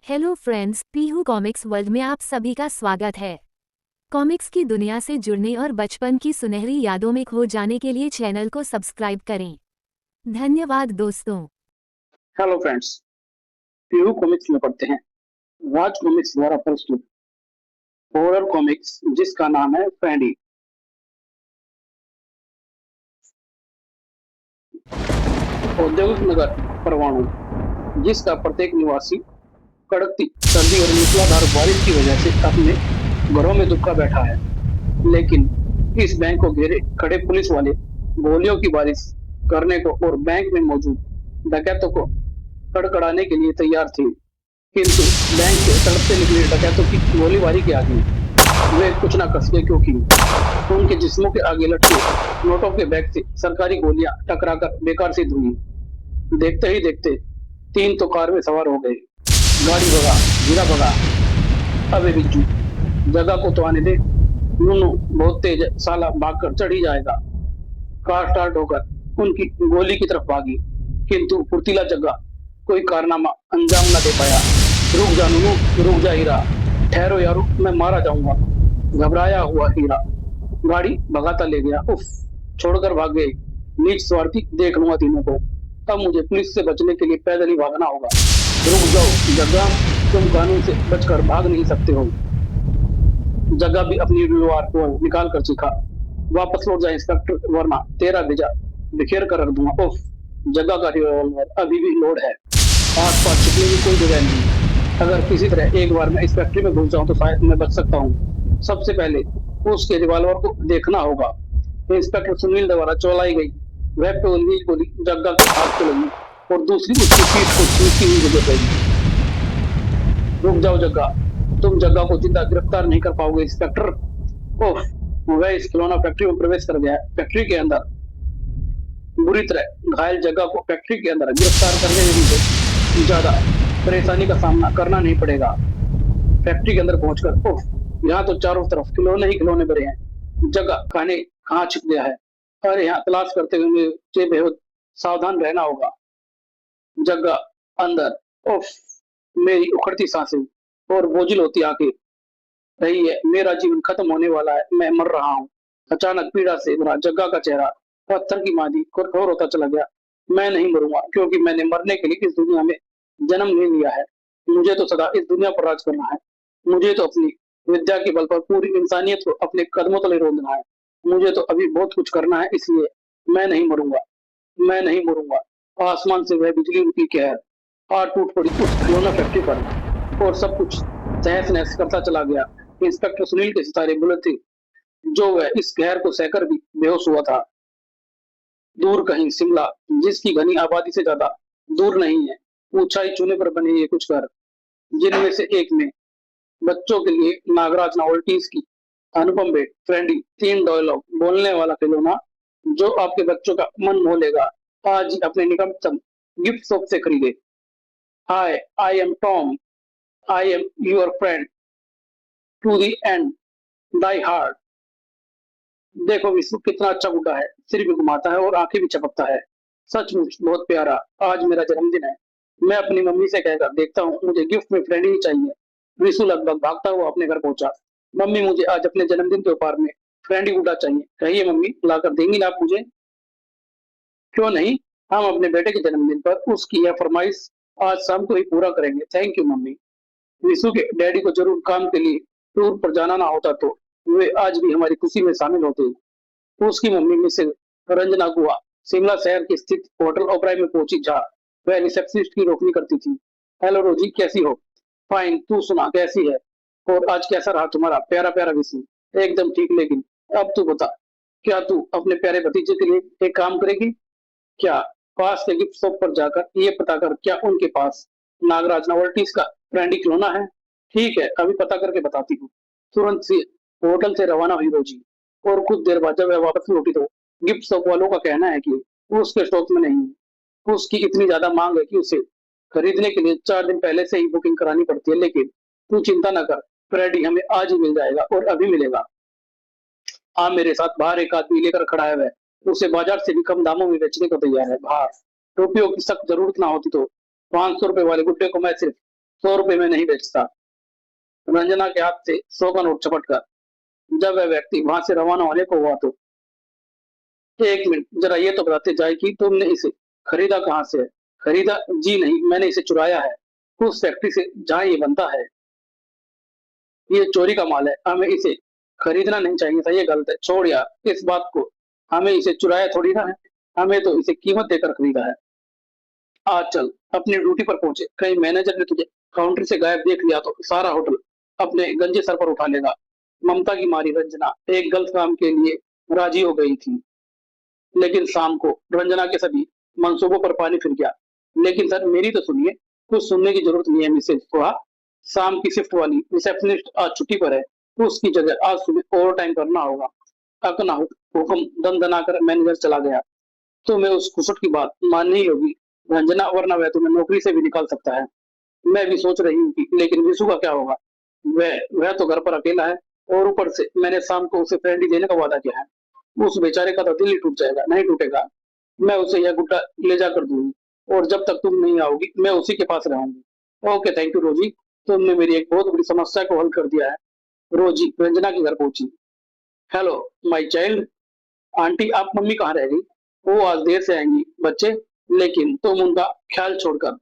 Hello friends, Pihu comics world में आप सभी का स्वागत है। कॉमिक्स की दुनिया से जुड़ने और बचपन की सुनहरी यादों में खो जाने के लिए चैनल को सब्सक्राइब करें। धन्यवाद दोस्तों। हेलो फ्रेंड्स, पीयू कॉमिक्स में पढ़ते हैं। राज कॉमिक्स द्वारा प्रस्तुत हॉरर कॉमिक्स जिसका नाम है फ्रेंडी। औद्योगिक नगर परवाणु, जिसका प्रत्येक निवासी कड़कती सर्दी और मूसलाधार बारिश की वजह से अपने घरों में दुबका बैठा है। लेकिन इस बैंक को घेरे खड़े पुलिस वाले गोलियों की बारिश करने को और बैंक में मौजूद डकैतों को कड़कड़ाने के लिए तैयार थे। किंतु बैंक से तड़पते निकले डकैतों की गोलीबारी के आगे वे कुछ न कर सके, क्योंकि उनके जिस्मों के आगे लटके नोटों के बैग से सरकारी गोलियां टकराकर बेकार सिद्ध हुई। देखते ही देखते तीन तो कार में सवार हो गए। गाड़ी भगा, हीरा भगा। अबे बिज्जू, जगह को तो आने दे। नूनू बहुत तेज है, साला भागकर चढ़ ही जाएगा। कार स्टार्ट होकर उनकी गोली की तरफ भागी, किंतु फुर्तीला जग्गा कोई कारनामा अंजाम न दे पाया। रुक जा नूनू, रुक जा हीरा, ठहरो यारो, मैं मारा जाऊंगा। घबराया हुआ हीरा गाड़ी भगाता ले गया। उफ, छोड़कर भाग गए। नीच स्वार्थी, देख लूंगा तीनों को। अब मुझे पुलिस से बचने के लिए पैदल ही भागना होगा। रुक जाओ जग्गा, तुम कानून से बचकर भाग नहीं सकते हो। जग्गा भी अपनी रिवॉल्वर को निकाल कर चीखा, वापस लौट जा इंस्पेक्टर, वरना तेरा भेजा बिखेर कर रख दूंगा। उफ, जग्गा का रिवॉल्वर अभी भी लोड है। आस पास छिपने की कोई जगह नहीं। अगर किसी तरह एक बार मैं इस फैक्ट्री में घुस जाऊं तो शायद मैं बच सकता हूँ। सबसे पहले उसके रिवॉल्वर को देखना होगा। इंस्पेक्टर सुनील द्वारा चलाई गई वह पहली गोली जग्गा के हाथ को लगी और दूसरी उसकी पीठ को छूती हुई गुजर गई। रुक जाओ जग्गा, तुम जग्गा को जिंदा गिरफ्तार नहीं कर पाओगे इंस्पेक्टर। ओह, वह इस खिलौना फैक्ट्री में प्रवेश कर गया। फैक्ट्री के अंदर बुरी तरह घायल जग्गा को फैक्ट्री के अंदर गिरफ्तार करने में मुझे ज्यादा परेशानी का सामना करना नहीं पड़ेगा। फैक्ट्री के अंदर पहुंचकर ओह, यहाँ तो चारों तरफ खिलौने ही खिलौने भरे हैं। जगह खाने कहाँ छिप गया है? अरे यहाँ तलाश करते हुए मुझे बेहद सावधान रहना होगा। जगह अंदर। ओफ, मेरी उखड़ती सांसें और बोझिल होती आंखें। रही है, मेरा जीवन खत्म होने वाला है, मैं मर रहा हूँ। अचानक पीड़ा से भरा जग्गा का चेहरा पत्थर की मांदी कठोर होता चला गया। मैं नहीं मरूंगा, क्योंकि मैंने मरने के लिए इस दुनिया में जन्म नहीं लिया है। मुझे तो सदा इस दुनिया पर राज करना है। मुझे तो अपनी विद्या के बल पर पूरी इंसानियत को अपने कदमों तले रोंदना है। मुझे तो अभी बहुत कुछ करना है, इसलिए मैं नहीं मरूंगा। मैं नहीं मरूंगा। आसमान से वह बिजली की कहर आ टूट पड़ी उस खिलौना फैक्ट्री पर और सब कुछ तहस नहस करता चला गया। इंस्पेक्टर सुनील के सितारे बुलंद थे, जो वह इस कहर को सहकर भी बेहोश हुआ था। दूर कहीं शिमला, जिसकी घनी आबादी से ज्यादा दूर नहीं है, ऊंचाई चूने पर बने ये कुछ घर, जिनमें से एक में बच्चों के लिए नागराज नॉवेल्टीज की अनुपम बेट फ्रेंडी 3 डायलॉग बोलने वाला खिलौना, जो आपके बच्चों का मन मोह लेगा, आज ही अपने निकटतम गिफ्ट शॉप से खरीदे। Hi, I am Tom, I am your friend to the end, die hard. देखो विष्णु कितना अच्छा गुड्डा है, सिर भी घुमाता है और आंखें भी चपकता है। सचमुच बहुत प्यारा। आज मेरा जन्मदिन है। मैं अपनी मम्मी से कहकर देखता हूँ, मुझे गिफ्ट में फ्रेंड ही चाहिए। विशु लगभग भागता हुआ अपने घर पहुंचा। मम्मी, मुझे आज अपने जन्मदिन के उपहार में फ्रेंडी गुड्डा चाहिए। कहिए मम्मी, लाकर देंगी ना आप मुझे? क्यों नहीं, हम अपने बेटे के जन्मदिन पर उसकी यह फरमाइश आज शाम को ही पूरा करेंगे। Thank you mummy. विशु के डैडी को जरूर काम के लिए टूर पर जाना ना होता तो वे आज भी हमारी खुशी में शामिल होते। उसकी मम्मी मिसेज रंजना गुआ शिमला शहर के स्थित होटल ओबराय में पहुंची, जहां वह रिसेप्शनिस्ट की नौकरी करती थी। हेलो रोजी, कैसी हो? फाइन, तू सुना कैसी है? और आज कैसा रहा तुम्हारा प्यारा प्यारा विषय? एकदम ठीक। लेकिन अब तू बता, क्या तू अपने प्यारे भतीजे के लिए एक काम करेगी क्या? पास के गिफ्ट शॉप पर जाकर ये पता कर, क्या उनके पास नागराज नोवेल्टीज का ब्रांडी खिलौना है? ठीक है, अभी पता करके बताती हूँ। तुरंत से होटल से रवाना हुई रोजी और कुछ देर बाद जब वह वापस लौटी तो गिफ्ट शॉप वालों का कहना है कि उसके स्टॉक में नहीं है। उसकी इतनी ज्यादा मांग है कि उसे खरीदने के लिए 4 दिन पहले से ही बुकिंग करानी पड़ती है। लेकिन तू चिंता न कर, फ्रेडी हमें आज ही मिल जाएगा और अभी मिलेगा। हाँ, मेरे साथ बाहर एक आदमी लेकर खड़ा है, वह उसे बाजार से भी कम दामों में बेचने को तैयार है। बाहर टोपियों की सख्त जरूरत ना होती तो 500 रुपए वाले गुड्डे को मैं सिर्फ 100 रुपए में नहीं बेचता। रंजना के हाथ से 100 का नोट चपट कर जब वह व्यक्ति वहां से रवाना होने को हुआ तो, एक मिनट, जरा ये तो बताते जाए कि तुमने इसे खरीदा कहाँ से है? खरीदा? जी नहीं, मैंने इसे चुराया है उस फैक्ट्री से जहाँ ये बनता है। ये चोरी का माल है, हमें इसे खरीदना नहीं चाहिए था, ये गलत है। छोड़ यार इस बात को, हमें इसे चुराया थोड़ी ना है, हमें तो इसे कीमत देकर खरीदा है। आज चल अपनी ड्यूटी पर पहुंचे, कहीं मैनेजर ने तुझे काउंटर से गायब देख लिया तो सारा होटल अपने गंजे सर पर उठा लेगा। ममता की मारी रंजना एक गलत काम के लिए राजी हो गई थी, लेकिन शाम को रंजना के सभी मंसूबों पर पानी फिर गया। लेकिन सर मेरी तो सुनिए। कुछ सुनने की जरूरत नहीं है मिसेज को। शाम की शिफ्ट वाली रिसेप्शनिस्ट आज छुट्टी पर है, तो उसकी जगह आज सुबह ओवर टाइम करना होगा। अपना हुक्म दन दना कर मैनेजर चला गया। तो मैं उस खुसट की बात माननी ही होगी रंजना, वरना वह तुम्हें नौकरी से भी निकाल सकता है। मैं भी सोच रही हूँ कि लेकिन विशु का क्या होगा? वह तो घर पर अकेला है, और ऊपर से मैंने शाम को उसे फ्रेंडी देने का वादा किया है। उस बेचारे का तो दिल ही टूट जाएगा। नहीं टूटेगा, मैं उसे यह गुड्डा ले जाकर दूंगी, और जब तक तुम नहीं आओगी मैं उसी के पास रहूंगी। ओके, थैंक यू रोजी, तुमने मेरी एक बहुत बड़ी समस्या को हल कर दिया है। रोजी रंजना के घर पहुंची। Hello my child. आंटी आप मम्मी कहाँ रह गई? वो आज देर से आएंगी बच्चे, लेकिन तुम उनका ख्याल छोड़कर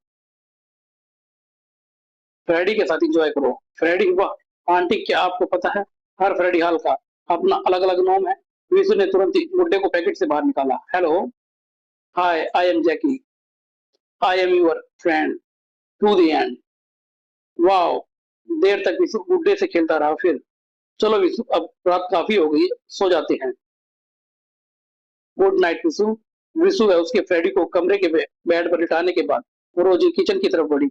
फ्रेडी के साथ एंजॉय करो। फ्रेडी? वाह आंटी, क्या आपको पता है हर फ्रेडी हॉल का अपना अलग अलग नाम है? विशु ने तुरंत ही गुड्डे को पैकेट से बाहर निकाला। Hello, hi, I am Jackie, I am your friend to the end. Wow, देर तक विशु गुड्डे से खेलता रहा। फिर चलो विशु, अब रात काफी हो गई, सो जाते हैं। Good night Vishu. विशु है उसके फ्रेडी को कमरे के बेड पर लिटाने के बाद रोजी किचन की तरफ बढ़ी।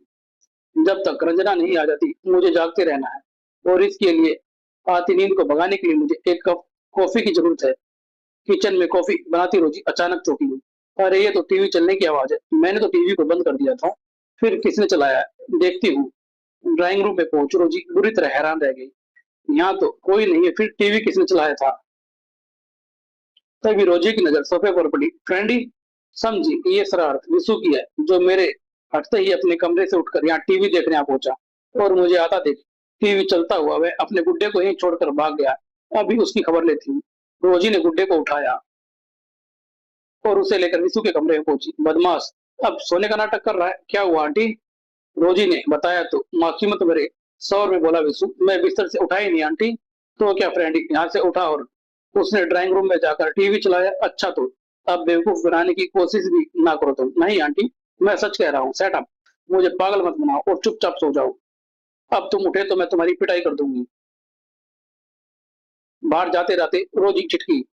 जब तक रंजना नहीं आ जाती मुझे जागते रहना है, और इसके लिए आती नींद को भगाने के लिए मुझे एक कप कॉफी की जरूरत है। किचन में कॉफी बनाती रोजी अचानक चौंकी हुई। अरे ये तो टीवी चलने की आवाज है, मैंने तो टीवी को बंद कर दिया था, फिर किसने चलाया? देखती हूँ। ड्राइंग रूम में पहुंच रोजी बुरी तरह हैरान रह गई। यहाँ तो कोई नहीं है, फिर टीवी किसने चलाया था? तभी रोजी की नजर सोफे पर पड़ी। फ्रेंडी समझी ये शरारत विशु की है, जो मेरे हटते ही अपने कमरे से उठकर यहाँ टीवी देखने आ पहुंचा, और मुझे आता देख टीवी चलता हुआ वह अपने गुड्डे को यहीं छोड़कर भाग गया। अभी उसकी खबर लेती हूँ। रोजी ने गुड्डे को उठाया और उसे लेकर विशु के कमरे में पहुंची। बदमाश, अब सोने का नाटक कर रहा है? क्या हुआ आंटी? रोजी ने बताया तो मासूमियत भरे शोर में बोला विशु, मैं बिस्तर से उठा ही नहीं आंटी। तो क्या फ्रेंड यहाँ से उठा और उसने ड्राइंग रूम में जाकर टीवी चलाया? अच्छा, तो अब बेवकूफ बनाने की कोशिश भी ना करो तुम। नहीं आंटी, मैं सच कह रहा हूँ। सेट अप, मुझे पागल मत बनाओ और चुपचाप सो जाओ। अब तुम उठे तो मैं तुम्हारी पिटाई कर दूंगी। बाहर जाते जाते रोजी छिटकी,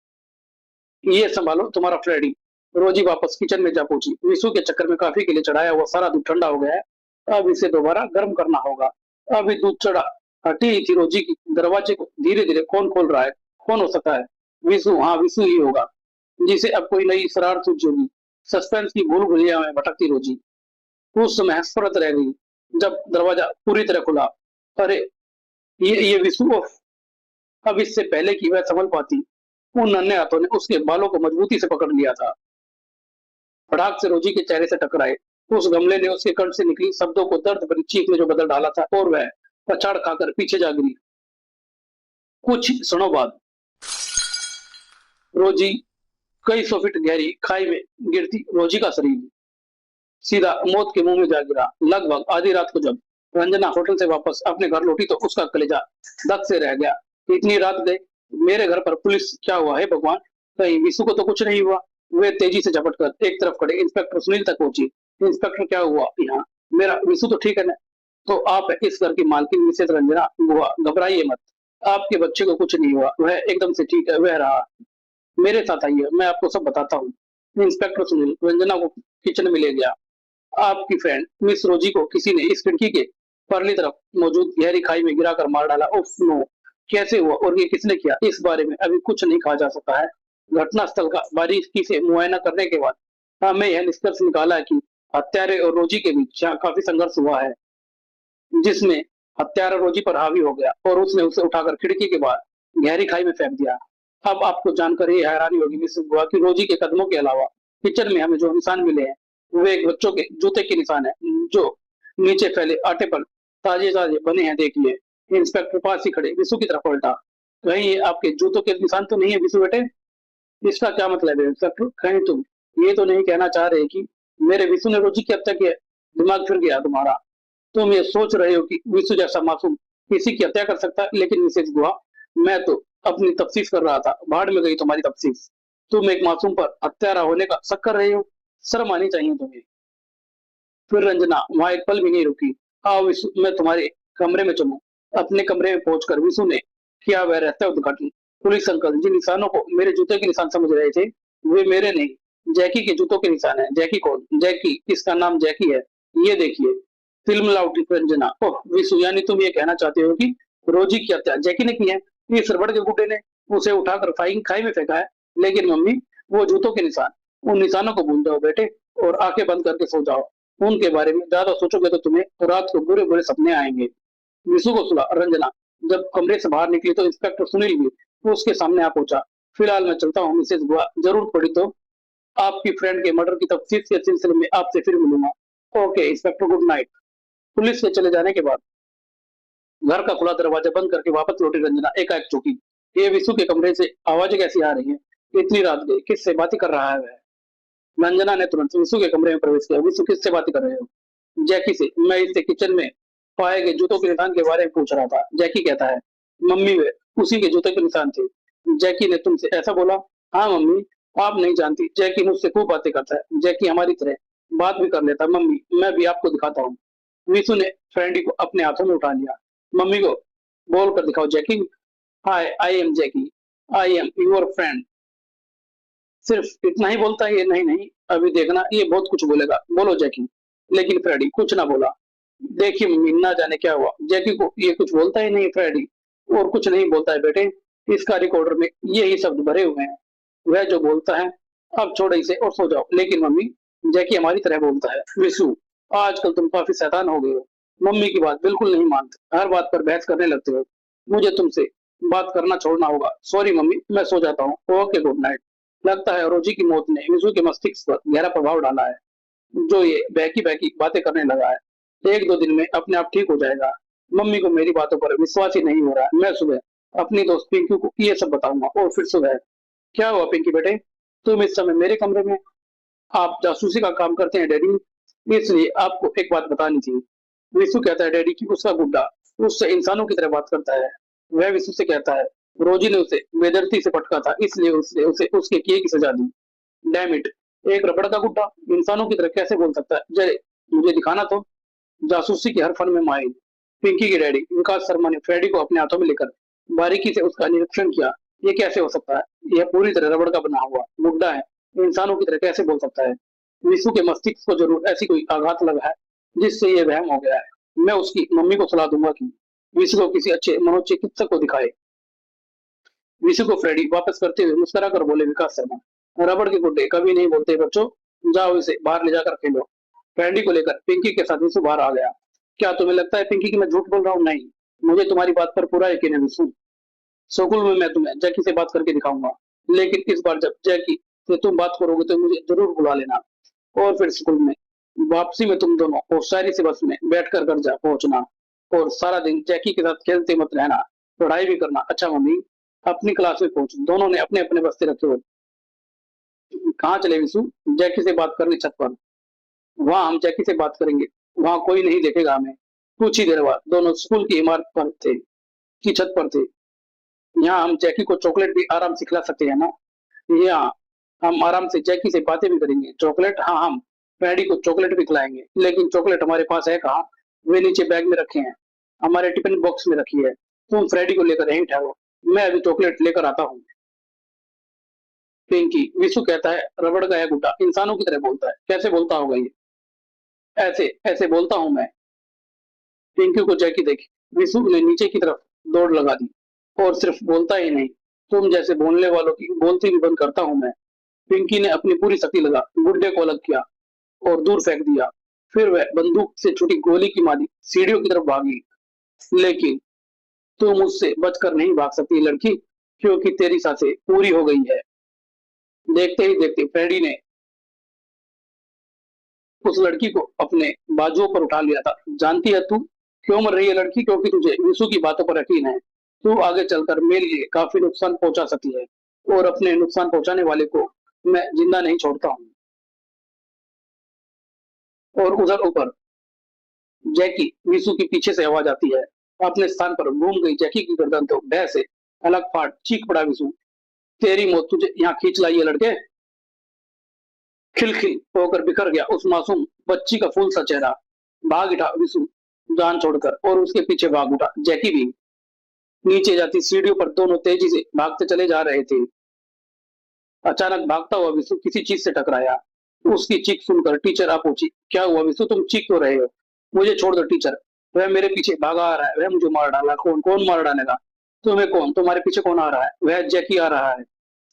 ये संभालो तुम्हारा फ्रेडी। रोजी वापस किचन में जा पहुंची। विशु के चक्कर में काफी के लिए चढ़ाया हुआ सारा दूध ठंडा हो गया है, अब इसे दोबारा गर्म करना होगा। अभी दूध चढ़ा हटी ही थी रोजी की। दरवाजे को धीरे धीरे कौन खोल रहा है? कौन हो सकता है? विशु, हाँ विशु ही होगा, जिसे अब कोई नई शरारत सूझी होगी। सस्पेंस की भूल भुलैया में भटकती रोजी कुछ समय हंसपरत रह गई जब दरवाजा पूरी तरह खुला। अरे ये विशु! अब इससे पहले कि वह संभल पाती, उन नन्हे हाथों ने उसके बालों को मजबूती से पकड़ लिया था। फटाक से रोजी के चेहरे से टकराए। उस गमले ने उसके कंठ से निकली शब्दों को दर्द भरी चीख में जो बदल डाला था, और वह पछाड़ खाकर पीछे जा गिरी। कुछ क्षणों बाद रोजी कई 100 फीट गहरी खाई में गिरती रोजी का शरीर सीधा मौत के मुंह में जा गिरा। लगभग आधी रात को जब रंजना होटल से वापस अपने घर लौटी तो उसका कलेजा दक से रह गया। इतनी रात गए मेरे घर पर पुलिस? क्या हुआ है भगवान, कहीं विशु को तो कुछ नहीं हुआ? वे तेजी से झपट कर एक तरफ खड़े इंस्पेक्टर सुनील तक पहुंची। इंस्पेक्टर, क्या हुआ यहाँ? मेरा विशु तो ठीक है ना? तो आप इस घर की मालकिन मिसेस रंजना? बुआ घबराइए मत, आपके बच्चे को कुछ नहीं हुआ, वह एकदम से ठीक है। वह रहा मेरे साथ, आइए मैं आपको सब बताता हूँ। इंस्पेक्टर सुनील रंजना को किचन में ले गया। आपकी फ्रेंड मिस रोजी को किसी ने इस खिड़की के परली तरफ मौजूद गहरी खाई में गिराकर मार डाला। उफ नो, कैसे हुआ और ये किसने किया, इस बारे में अभी कुछ नहीं कहा जा सकता है। घटना स्थल का बारीकी से मुआयना करने के बाद हमें यह निष्कर्ष निकाला है कि हत्यारे और रोजी के बीच यहाँ काफी संघर्ष हुआ है, जिसमें हत्यारा रोजी पर हावी हो गया और उसने उसे उठाकर खिड़की के बाहर गहरी खाई में फेंक दिया। अब आपको जानकर ये हैरानी होगी मिसेस बुआ कि रोजी के कदमों के अलावा किचन में हमें जो निशान मिले हैं वे एक बच्चों के जूते के निशान है, जो नीचे फैले आटे पर ताजे ताजे बने हैं देखिए। इंस्पेक्टर पास ही खड़े विशु की तरफ पलटा। कहीं ये आपके जूतों के निशान तो नहीं है विशु बेटे? इसका क्या मतलब है इंस्पेक्टर? कहीं तुम ये तो नहीं कहना चाह रहे कि मेरे विशु ने रोजी की हत्या की है? दिमाग फिर गया तुम्हारा? तुम ये सोच रहे हो कि विशु जैसा मासूम किसी की हत्या कर सकता है? लेकिन मिसेज गुहा, मैं तो अपनी तफ्तीश कर रहा था। भाड़ में गई तुम्हारी तफ्तीश। तुम एक मासूम पर हत्यारा होने का शक कर रहे हो? शर्म आनी चाहिए तुम्हें। फिर रंजना वहां एक पल भी नहीं रुकी। आओ विशु, मैं तुम्हारे कमरे में चलूं। अपने कमरे में पहुंचकर विशु ने किया वह रहता उद्घाटन। पुलिस अंकल, जिन निशानों को मेरे जूते के निशान समझ रहे थे, वे मेरे नहीं, जैकी के जूतों के निशान है। जैकी कौन? जैकी, इसका नाम जैकी है। ये देखिए। फिल्म लाउटी रंजना। ओह विशु, यानी तुम ये कहना चाहते हो कि रोजी की हत्या जैकी ने की है? इस रबड़ के गुड्डे ने उसे उठाकर खाई में फेंका है। लेकिन मम्मी, वो जूतों के निशान, उन निशानों को भूल जाओ बेटे और आंखें बंद करके सो जाओ। उनके बारे में ज्यादा सोचोगे तो तुम्हें रात को बुरे बुरे सपने आएंगे। विशु को सुला रंजना जब कमरे से बाहर निकली तो इंस्पेक्टर सुनील भी वो उसके सामने आ पहुंचा। फिलहाल मैं चलता हूँ मिसेज बुआ, जरूरत पड़ी तो आपकी फ्रेंड के मर्डर की तफ्तीश के सिलसिले में आपसे फिर मिलूंगा। Okay inspector, good night. Police के चले जाने के बाद घर का खुला दरवाजा बंद करके वापस लौटी रंजना एकाएक चौंकी। ये विशु के कमरे से आवाजें कैसी आ रही हैं? इतनी रात गई, किससे बातें कर रहा है वह? रंजना ने तुरंत विशु के कमरे में प्रवेश किया। विशु, किससे बातें कर रहे हो? जैकी से। मैं इससे किचन में पाए गए जूतों के निशान के बारे में पूछ रहा था। जैकी कहता है। मम्मी, वे उसी के जूते के निशान थे। जैकी ने तुमसे ऐसा बोला? हाँ मम्मी, आप नहीं जानती, जैकी मुझसे खूब बातें करता है। जैकी हमारी तरह बात भी कर लेता। मम्मी, मैं भी आपको दिखाता हूँ। विशु ने फ्रेंडी को अपने हाथों में उठा लिया। मम्मी को बोल कर दिखाओ Jackie. Hi, I am Jackie, I am your friend. सिर्फ इतना ही बोलता है ये? नहीं नहीं, अभी देखना, ये बहुत कुछ बोलेगा। बोलो जैकी। लेकिन फ्रेडी कुछ ना बोला। देखिए मम्मी, ना जाने क्या हुआ, जैकी को ये कुछ बोलता ही नहीं फ्रेडी। और कुछ नहीं बोलता है बेटे, इसका रिकॉर्डर में यही शब्द भरे हुए हैं, वह जो बोलता है। अब छोड़ो इसे और सो जाओ। लेकिन मम्मी, जैकी हमारी तरह बोलता है। विशु, आजकल तुम काफी शैतान हो गए हो। मम्मी की बात बिल्कुल नहीं मानते, हर बात पर बहस करने लगते हो। मुझे तुमसे बात करना छोड़ना होगा। सॉरी मम्मी, मैं सो जाता हूँ। Okay, good night. लगता है रोजी की मौत ने विशु के मस्तिष्क पर गहरा प्रभाव डाला है, जो ये बहकी बहकी बातें करने लगा है। एक दो दिन में अपने आप ठीक हो जाएगा। मम्मी को मेरी बातों पर विश्वास ही नहीं हो रहा है। मैं सुबह अपनी दोस्त पिंकी को ये सब बताऊंगा। और फिर सुबह। क्या हुआ पिंकी बेटे, तुम इस समय मेरे कमरे में? आप जासूसी का काम करते हैं डैडी, इसलिए आपको एक बात बतानी थी। विशु कहता है डैडी कि उसका गुड्डा उससे इंसानों की तरह बात करता है। वह विशु से कहता है रोजी ने उसे बेदर्दी से पटका था, इसलिए उसे उसे उसके किए की सजा दी। डैम इट, एक रबड़ का गुड्डा इंसानों की तरह कैसे बोल सकता है? जरे मुझे दिखाना तो। जासूसी के हर फन में माहिर पिंकी के डैडी विकास शर्मा ने फ्रेडी को अपने हाथों में लेकर बारीकी से उसका निरीक्षण किया। ये कैसे हो सकता है? यह पूरी तरह रबड़ का बना हुआ गुड्डा है, इंसानों की तरह कैसे बोल सकता है? विशु के मस्तिष्क को जरूर ऐसी कोई आघात लगा है जिससे ये वहम हो गया है। मैं उसकी मम्मी को सलाह दूंगा कि विशु को किसी अच्छे मनोचिकित्सक को दिखाए। विशु को फ्रेडी वापस करते हुए मुस्कुरा कर बोले विकास शर्मा, रबड़ के गुड्डे कभी नहीं बोलते बच्चों, जाओ इसे बाहर ले जाकर खेलो। फ्रेडी को लेकर पिंकी के साथ विशु बाहर आ गया। क्या तुम्हें लगता है पिंकी कि मैं झूठ बोल रहा हूँ? नहीं, मुझे तुम्हारी बात पर पूरा यकीन है विशु। स्कूल में मैं तुम्हें जैकी से बात करके दिखाऊंगा, लेकिन इस बार जब जैकी से तुम बात करोगे तो मुझे जरूर बुला लेना। और फिर स्कूल में वापसी में तुम दोनों और शायरी से बस में बैठकर घर जा पहुंचना और सारा दिन जैकी के साथ खेलते मत रहना, पढ़ाई भी करना। अच्छा मम्मी? अपनी क्लास में पहुंच। दोनों ने अपने अपने बस्ते रखे हो। कहाँ चले विशु? जैकी से बात करनी, छत पर। वहां हम जैकी से बात करेंगे, वहां कोई नहीं देखेगा हमें। कुछ ही देर बाद दोनों स्कूल की इमारत पर थे, की छत पर थे। यहाँ हम जैकी को चॉकलेट भी आराम से खिला सकते हैं ना? यहाँ हम आराम से जैकी से बातें भी करेंगे। चॉकलेट? हाँ, हम पैडी को चॉकलेट भी खिलाएंगे। लेकिन चॉकलेट हमारे पास है कहाँ? वे नीचे बैग में रखे हैं, हमारे टिफिन बॉक्स में रखी है। तुम फ्रेडी को लेकर यहीं ठहरो, मैं अभी चॉकलेट लेकर आता हूँ। पिंकी, विशु कहता है रबड़ का यह गुड्डा इंसानों की तरह बोलता है। कैसे बोलता होगा ये? ऐसे ऐसे बोलता हूँ मैं। पिंकी को जैकी देखी, विशु ने नीचे की तरफ दौड़ लगा दी। और सिर्फ बोलता ही नहीं, तुम जैसे बोलने वालों की बोलती भी बंद करता हूँ मैं। पिंकी ने अपनी पूरी शक्ति लगा गुड्डे को अलग किया और दूर फेंक दिया। फिर वह बंदूक से छुटी गोली की मारी सीढ़ियों की तरफ भागी। लेकिन तू मुझसे बचकर नहीं भाग सकती लड़की, क्योंकि तेरी सांसें पूरी हो गई है। देखते ही देखते फ्रेडी ने उस लड़की को अपने बाजुओं पर उठा लिया था। जानती है तू क्यों मर रही है लड़की? क्योंकि तुझे विशु की बातों पर यकीन है। तू आगे चलकर मेरे लिए काफी नुकसान पहुंचा सकती है और अपने नुकसान पहुंचाने वाले को मैं जिंदा नहीं छोड़ता हूँ। और उधर ऊपर जैकी विशु के पीछे से आवाज आती है। अपने स्थान पर घूम गई जैकी की गर्दन तो भय से अलग फाट चीख पड़ा विशु। तेरी मौत तुझे यहाँ खींच लाई है लड़के। खिलखिल होकर बिखर गया उस मासूम बच्ची का फूल सा चेहरा। भाग उठा विशु जान छोड़कर और उसके पीछे भाग उठा जैकी भी। नीचे जाती सीढ़ियों पर दोनों तेजी से भागते चले जा रहे थे। अचानक भागता हुआ विशु किसी चीज से टकराया। उसकी चीख सुनकर टीचर आ पहुंची। क्या हुआ विशु, तुम चीख क्यों रहे हो? मुझे छोड़ दो टीचर, वह मेरे पीछे भागा आ रहा है, वह मुझे मार डाला। कौन कौन मार डालेगा? तुम्हें कौन? तुम्हारे पीछे कौन आ रहा है? वह जैकी आ रहा है।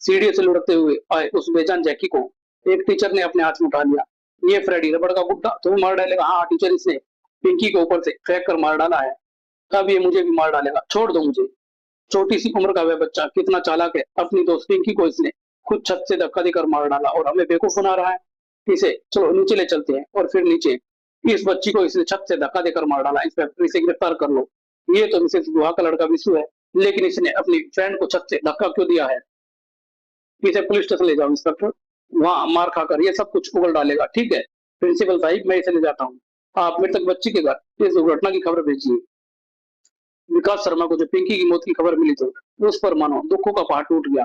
सीढ़ी से लुढ़कते हुए आए उस बेजान जैकी को एक टीचर ने अपने हाथ में उठा लिया। ये फ्रेडी रबड़ का गुड्डा तुम्हें मार डालेगा? हाँ टीचर, इसने पिंकी के ऊपर से फेंक कर मार डाला है, अब ये मुझे भी मार डालेगा, छोड़ दो मुझे। छोटी सी उम्र का वह बच्चा कितना चालाक है। अपनी दोस्त पिंकी को इसने खुद छत से धक्का देकर मार डाला और हमें बेवकूफ बना रहा है। इसे चलो नीचे ले चलते हैं। और फिर नीचे इस बच्ची को इसने छत से धक्का देकर मार डाला। इंस्पेक्टर, इसे गिरफ्तार कर लो। ये तो मिसेस गुहा का लड़का विशु है, लेकिन इसने अपनी फ्रेंड को छत से धक्का क्यों दिया है? इसे पुलिस स्टेशन ले जाओ इंस्पेक्टर, वहां मार खाकर ये सब कुछ उगल डालेगा। ठीक है प्रिंसिपल साहिब, मैं इसे ले जाता हूँ। आप मेरे तक बच्ची के घर इस दुर्घटना की खबर भेजिए। विकास शर्मा को जब पिंकी की मौत की खबर मिली तो उस पर मानो दुखों का पहाड़ टूट गया।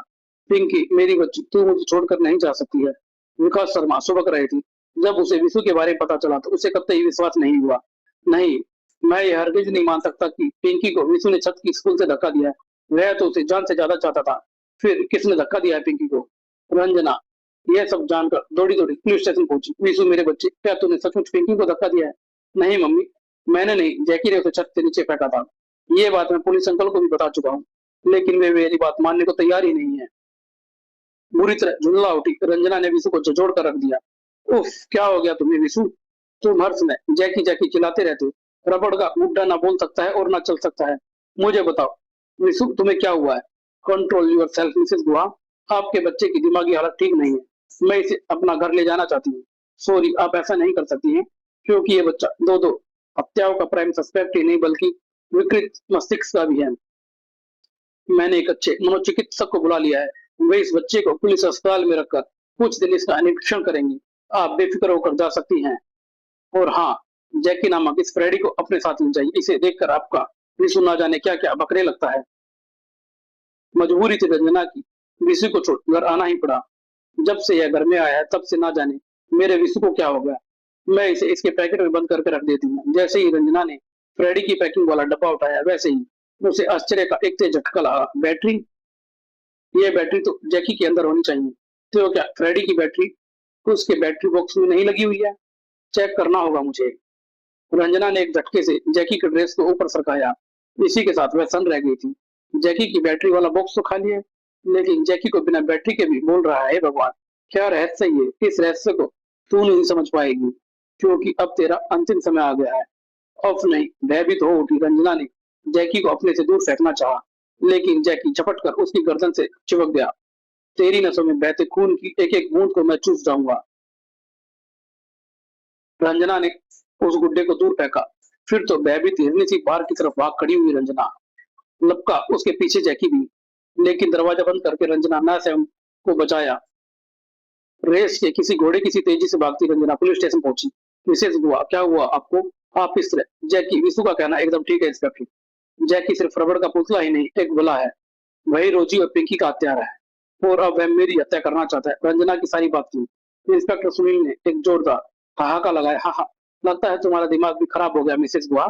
पिंकी मेरी बच्ची, तू मुझे छोड़कर नहीं जा सकती है। विकास शर्मा सुबक रहे थे। जब उसे विशु के बारे में पता चला तो उसे कतई विश्वास नहीं हुआ। नहीं, मैं ये हरगिज नहीं मान सकता कि पिंकी को विशु ने छत की स्कूल से धक्का दिया है। वह तो उसे जान से ज्यादा चाहता था। फिर किसने धक्का दिया है पिंकी को? रंजना यह सब जानकर दौड़ी दौड़ी पुलिस स्टेशन पहुंची। विशु मेरे बच्चे, क्या तूने सचमुच पिंकी को धक्का दिया है? नहीं मम्मी, मैंने नहीं, जैकी ने उसे छत से नीचे फेंका था। ये बात मैं पुलिस अंकल को भी बता चुका हूँ, लेकिन वे मेरी बात मानने को तैयार ही नहीं है। बुरी तरह झुल्ला उठी रंजना ने विशु को झोड़ कर रख दिया। उफ, क्या हो गया तुम्हें विशु? तुम हर समय जैकी जैकी चिल्लाते रहते हो। रबड़ का गुड्डा ना बोल सकता है और ना चल सकता है। मुझे बताओ विशु, तुम्हें क्या हुआ है? कंट्रोल योर सेल्फ मिसेस गुहा, आपके बच्चे की दिमागी हालत ठीक नहीं है। मैं इसे अपना घर ले जाना चाहती हूँ। सॉरी, आप ऐसा नहीं कर सकती हैं, क्योंकि ये बच्चा दो दो हत्याओं का प्राइम सस्पेक्ट ही नहीं बल्कि विकृत मस्तिष्क का भी है। मैंने एक अच्छे मनोचिकित्सक को बुला लिया है। वे इस बच्चे को पुलिस अस्पताल में रखकर कुछ दिन इसका निरीक्षण करेंगी। आप बेफिक्र होकर जा सकती हैं। और हाँ, जैकी नामक इस फ्रेडी को अपने साथ ले जाइए। इसे देखकर आपका विशु ना जाने क्या क्या बकरे लगता है। मजबूरी थी रंजना की, विशु को छोड़ घर आना ही पड़ा। जब से यह घर में आया है तब से ना जाने मेरे विशु को क्या हो गया। मैं इसे इसके पैकेट में बंद करके रख देती हूँ। जैसे ही रंजना ने फ्रेडी की पैकिंग वाला डब्बा उठाया वैसे ही उसे आश्चर्य का एक तेज झटका लगा। बैटरी? ये बैटरी तो जैकी के अंदर होनी चाहिए। तो क्या फ्रेडी की बैटरी उसके बैटरी बॉक्स में नहीं लगी हुई है? चेक करना होगा मुझे। रंजना ने एक झटके से जैकी के ड्रेस को ऊपर सरकाया। इसी के साथ वह सन रह गई थी। जैकी की बैटरी वाला बॉक्स तो खाली है, लेकिन जैकी को बिना बैटरी के भी बोल रहा है। भगवान, क्या रहस्य ये? इस रहस्य को तू नहीं समझ पाएगी, क्योंकि अब तेरा अंतिम समय आ गया है। ऑफ नहीं, भयभीत हो उठी रंजना ने जैकी को अपने से दूर फेंकना चाहा, लेकिन जैकी झपट कर उसकी गर्दन से चिपक गया। तेरी नसों में बहते खून की एक एक बूंद को मैं चूस जाऊंगा। रंजना ने उस गुड्डे को दूर फेंका। फिर तो भयभीत हिरनी सी बाहर की तरफ भाग खड़ी हुई रंजना। लपका उसके पीछे जैकी भी, लेकिन दरवाजा बंद करके रंजना न स्वयं को बचाया। रेस के किसी घोड़े की सी तेजी से भागती रंजना पुलिस स्टेशन पहुंची। मिसेस गुहा, क्या हुआ आपको? आप इस तरह? जैकी, विशु का कहना एकदम ठीक है इंस्पेक्टर। जैकी सिर्फ रबड़ का पुतला ही नहीं, एक बला है। वही रोजी और पिंकी का हत्यारा है, और अब वह मेरी हत्या करना चाहता है। रंजना की सारी बात सुनी इंस्पेक्टर सुनील ने एक जोरदार ठहाका लगाया। हा हा, लगता है तुम्हारा दिमाग भी खराब हो गया मिसेस गुहा।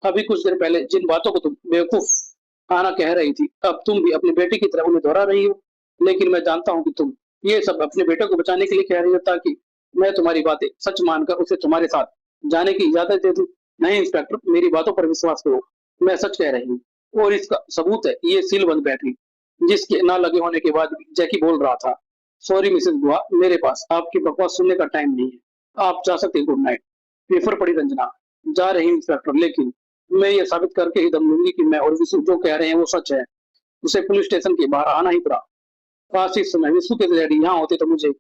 अभी कुछ देर पहले जिन बातों को तुम बेवकूफ आना कह रही थी, अब तुम भी अपने बेटे की तरह उन्हें दोहरा रही हो। लेकिन मैं जानता हूँ कि तुम ये सब अपने बेटे को बचाने के लिए कह रही हो, ताकि मैं तुम्हारी बातें सच मानकर उसे तुम्हारे साथ जाने की इजाजत दे दूं। नहीं इंस्पेक्टर, मेरी बातों पर विश्वास करो, मैं सच कह रही हूँ। और इसका सबूत है ये सीलबंद बैटरी, जिसके ना लगे होने के बाद भी जैकी बोल रहा था। सॉरी मिसेस गुहा, मेरे पास आपकी बकवास सुनने का टाइम नहीं है। आप जा सकते हैं, गुड नाइट। पेपर पड़ी रंजना। जा रही इंस्पेक्टर, लेकिन मैं ये साबित करके ही दम लूंगी कि मैं और विशु जो कह रहे हैं वो सच है। उसे पुलिस स्टेशन के बाहर आना ही पड़ा। काश इस समय विशु के डैडी यहाँ होते तो मुझे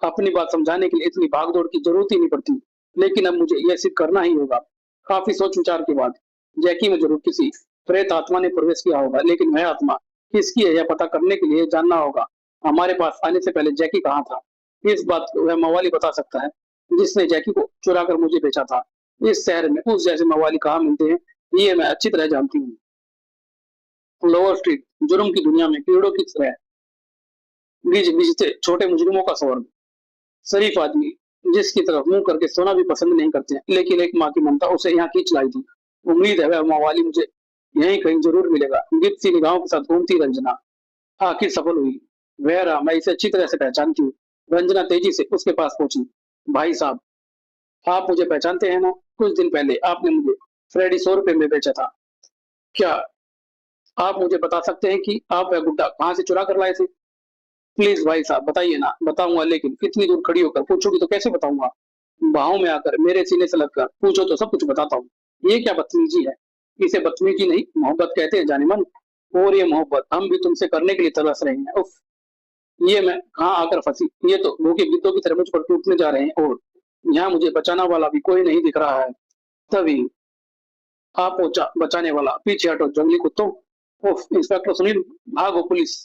अपनी बात समझाने के लिए इतनी भागदौड़ की जरूरत ही नहीं पड़ती। लेकिन अब मुझे यह सिद्ध करना ही होगा। काफी सोच विचार के बाद जैकी में जरूर किसी प्रेत आत्मा ने प्रवेश किया होगा, लेकिन वह आत्मा किसकी है यह पता करने के लिए जानना होगा हमारे पास आने से पहले जैकी कहाँ था। इस बात को वह मवाली बता सकता है जिसने जैकी को चुरा कर मुझे बेचा था। इस शहर में उस जैसे मवाली कहाँ मिलते हैं ये मैं अच्छी तरह जानती हूँ। लोअर स्ट्रीट जुर्म की दुनिया में कीड़ों की तरह बीच बीचते छोटे मुजरिमों का स्वर्ग। शरीफ आदमी जिसकी तरफ मुंह करके सोना भी पसंद नहीं करते हैं, लेकिन एक माँ की ममता उसे यहाँ खींच लाई थी। उम्मीद है वह मवाली मुझे यहीं कहीं जरूर मिलेगा। गिद्ध सी निगाहों के साथ घूमती रंजना आखिर सफल हुई। वह रहा, मैं इसे अच्छी तरह से पहचानती हूँ। रंजना तेजी से उसके पास पहुंची। भाई साहब, आप मुझे पहचानते हैं ना? कुछ दिन पहले आपने मुझे फ्रेडी 100 रुपए में बेचा था। क्या आप मुझे बता सकते हैं कि आप वह गुड्डा कहाँ से चुरा कर लाए थे? प्लीज भाई साहब बताइए ना। बताऊंगा, लेकिन इतनी दूर खड़ी होकर पूछोगी तो कैसे बताऊंगा? बाहों में आकर मेरे सीने से लगकर पूछो तो सब कुछ बताता हूँ। ये क्या बदतमीजी है? इसे बदतमीजी नहीं, मोहब्बत कहते हैं जाने मन। और ये मोहब्बत हम भी तुमसे करने के लिए तरस रहे हैं। उफ, ये मैं कहाँ आकर फंसी। ये तो भूखे गिद्धों की तरह मुझ पर टूटने जा रहे हैं और यहाँ मुझे बचाना वाला भी कोई नहीं दिख रहा है। तभी आप पहुंचा बचाने वाला। पीछे हटो जंगली कुत्तों। उफ, इंस्पेक्टर सुनील, भागो पुलिस।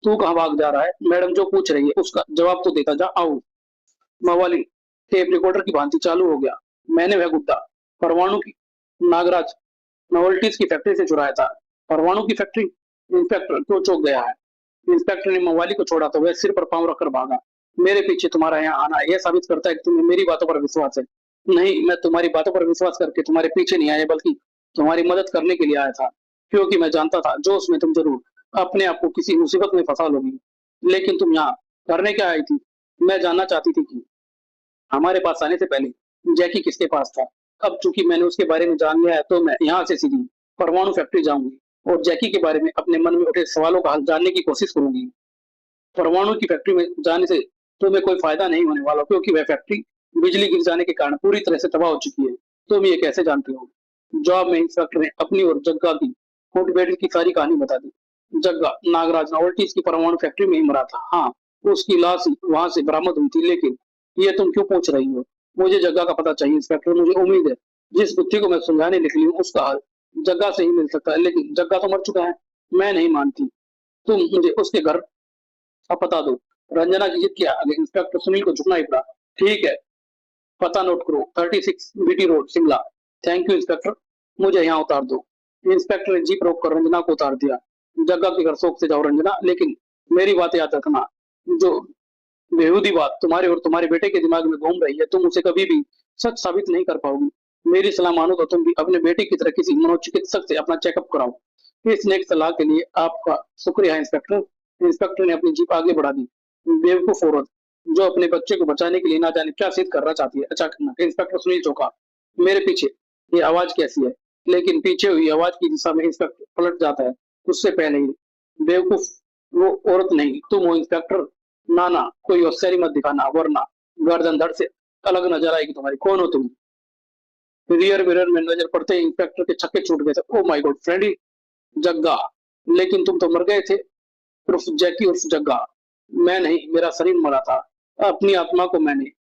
तू कहाँ भाग जा रहा है? मैडम जो पूछ रही है उसका जवाब तो देता जा। आओ। मवाली टेप रिकॉर्डर की भांति चालू हो गया। मैंने वह गुड्डा परवाणु की नागराज नोवेल्टीज की फैक्ट्री से चुराया था। परवाणु की फैक्ट्री? इंस्पेक्टर क्यों चौंक गया है? इंस्पेक्टर ने मवाली को छोड़ा तो वह सिर पर पांव रखकर भागा। मेरे पीछे तुम्हारा यहाँ आना यह साबित करता है कि तुम्हें मेरी बातों पर विश्वास है। नहीं, मैं तुम्हारी बातों पर विश्वास करके तुम्हारे पीछे नहीं आया, बल्कि तुम्हारी मदद करने के लिए आया था। क्योंकि मैं जानता था जोश में तुम जरूर अपने आप को किसी मुसीबत में फंसा लोगी। लेकिन तुम यहाँ करने क्या आई थी? मैं जानना चाहती थी कि हमारे पास आने से पहले जैकी किसके पास था। अब चूंकि मैंने उसके बारे में जान लिया है तो मैं यहाँ से सीधी परमाणु फैक्ट्री जाऊंगी और जैकी के बारे में अपने मन में उठे सवालों का हल जानने की कोशिश करूंगी। परमाणु की फैक्ट्री में जाने से तुम्हें कोई फायदा नहीं होने वाला, क्योंकि वह फैक्ट्री बिजली गिर जाने के कारण पूरी तरह से तबाह हो चुकी है। तुम ये कैसे जानती हो? जॉब में इंस्पेक्टर ने अपनी और जग्गा की मोटिवेटेड की सारी कहानी बता दी। जग्गा नागराज नोवेल्टीज की परमाणु फैक्ट्री में ही मरा था। हाँ, उसकी लाश वहां से बरामद हुई थी। लेकिन ये तुम क्यों पूछ रही हो? मुझे जगह का पता चाहिए इंस्पेक्टर। मुझे उम्मीद है जिस बुद्धि को मैं सुलझाने निकली हूँ उसका हल जगह से ही मिल सकता है। लेकिन जगह तो मर चुका है। मैं नहीं मानती। तुम मुझे उसके घर का पता दो। रंजना की जिद के आगे इंस्पेक्टर सुनील को झुकना ही पड़ा। ठीक है, पता नोट करो, 36 BT road Shimla. Thank you inspector, मुझे यहाँ उतार दो। इंस्पेक्टर ने जीप रोक कर रंजना को उतार दिया। जगह के घर शौक से जाओ रंजना, लेकिन मेरी बात याद रखना। जो बेहूदी बात तुम्हारे और तुम्हारे बेटे के दिमाग में घूम रही है तुम उसे कभी भी सच साबित नहीं कर पाओगी। मेरी सलाह मानो तो तुम भी अपने बेटे की तरह किसी मनोचिकित्सक से अपना चेकअप कराओ। इस नेक सलाह के लिए आपका शुक्रिया इंस्पेक्टर। इंस्पेक्टर ने अपनी जीप आगे बढ़ा दी। बेवकूफ औरत जो अपने बच्चे को बचाने के लिए ना जाने क्या सिद्ध करना चाहती है। अचानक इंस्पेक्टर सुनील चौंका। मेरे पीछे ये आवाज कैसी है? लेकिन पीछे हुई आवाज की दिशा में इंस्पेक्टर पलट जाता है उससे पहले ही। बेवकूफ वो औरत नहीं, तुम हो इंस्पेक्टर। ना ना, कोई होशियारी मत दिखाना वरना गर्दन धड़ से अलग नजर आएगी तुम्हारी। कौन हो तुम? रियर मिरर में नजर पड़ते ही इंस्पेक्टर के छक्के छूट गए थे। Oh my god, Freddy. Jagga, लेकिन तुम तो मर गए थे। उर्फ जैकी उर्फ जग्गा। मैं नहीं, मेरा शरीर मरा था। अपनी आत्मा को मैंने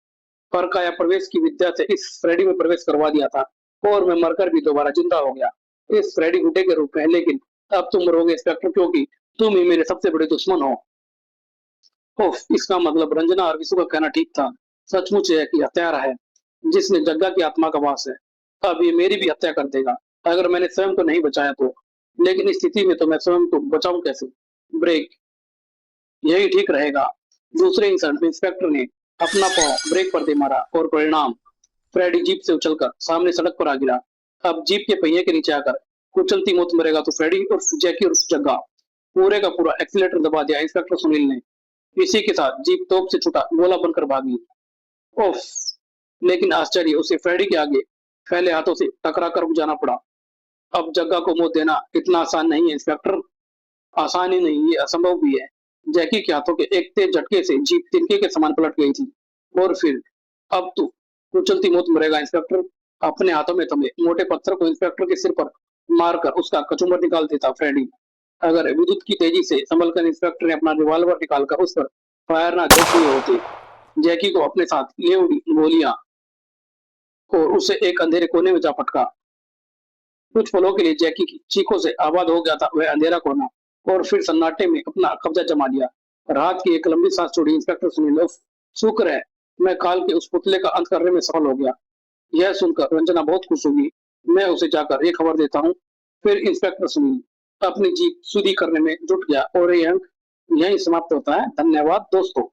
परकाया प्रवेश की विद्या से इस फ्रेडी में प्रवेश करवा दिया था और मैं मरकर भी दोबारा जिंदा हो गया इस फ्रेडी गुड्डे के रूप में। लेकिन अब तुम मरोगे इंस्पेक्टर, क्योंकि तुम ही मेरे सबसे बड़े दुश्मन हो। ओह, इसका मतलब रंजना और विशु का कहना ठीक था। सचमुच है कि हत्यारा है जिसने जग्गा की आत्मा का वास है। अब ये मेरी भी हत्या कर देगा अगर मैंने स्वयं को नहीं बचाया तो। लेकिन इस स्थिति में तो मैं स्वयं को बचाऊं कैसे? ब्रेक, यही ठीक रहेगा। दूसरे इंसान इंस्पेक्टर ने अपना पांव ब्रेक पर दे मारा और परिणाम फ्रेडी जीप से उछलकर सामने सड़क पर आ गिरा। अब जीप के पहिए के नीचे आकर कुचलती मौत मरेगा तो फ्रेडी और जैकी और जग्गा। पूरे का पूरा एक्सीलेटर दबा दिया इंस्पेक्टर सुनील ने। इसी के साथ जीप तोप से छूटा गोला बनकर भागी। ओफ, लेकिन आश्चर्य, उसे फ्रेडी के आगे फैले हाथों से टकरा कर जाना पड़ा। अब जग्गा को मौत देना इतना आसान नहीं है इंस्पेक्टर। आसान ही नहीं, ये असंभव भी है। जैकी के हाथों के एक तेज झटके से जीप तिनके के समान पलट गई थी। और फिर अब तो कुचलती मौत मरेगा इंस्पेक्टर। अपने हाथों में थमे मोटे पत्थर को इंस्पेक्टर के सिर पर मारकर उसका कचूमर निकाल देता फ्रेडी। अगर विद्युत की तेजी से संभलकर इंस्पेक्टर ने अपना रिवॉल्वर निकालकर उस पर फायर ना झोंक दिए होते, जैकी को अपने साथ ले उड़ी गोलियां और उसे एक अंधेरे कोने में जा पटका। कुछ पलों के लिए जैकी की चीखों से आबाद हो गया था वह अंधेरा कोना, और फिर सन्नाटे में अपना कब्जा जमा लिया। रात की एक लंबी सांस छोड़ी इंस्पेक्टर सुनील, उफ, शुक्र है मैं काल के उस पुतले का अंत करने में सफल हो गया। यह सुनकर रंजना बहुत खुश होगी। मैं उसे जाकर ये खबर देता हूँ। फिर इंस्पेक्टर सुनील अपनी जीप सीधी करने में जुट गया और ये अंक यहीं समाप्त होता है। धन्यवाद दोस्तों।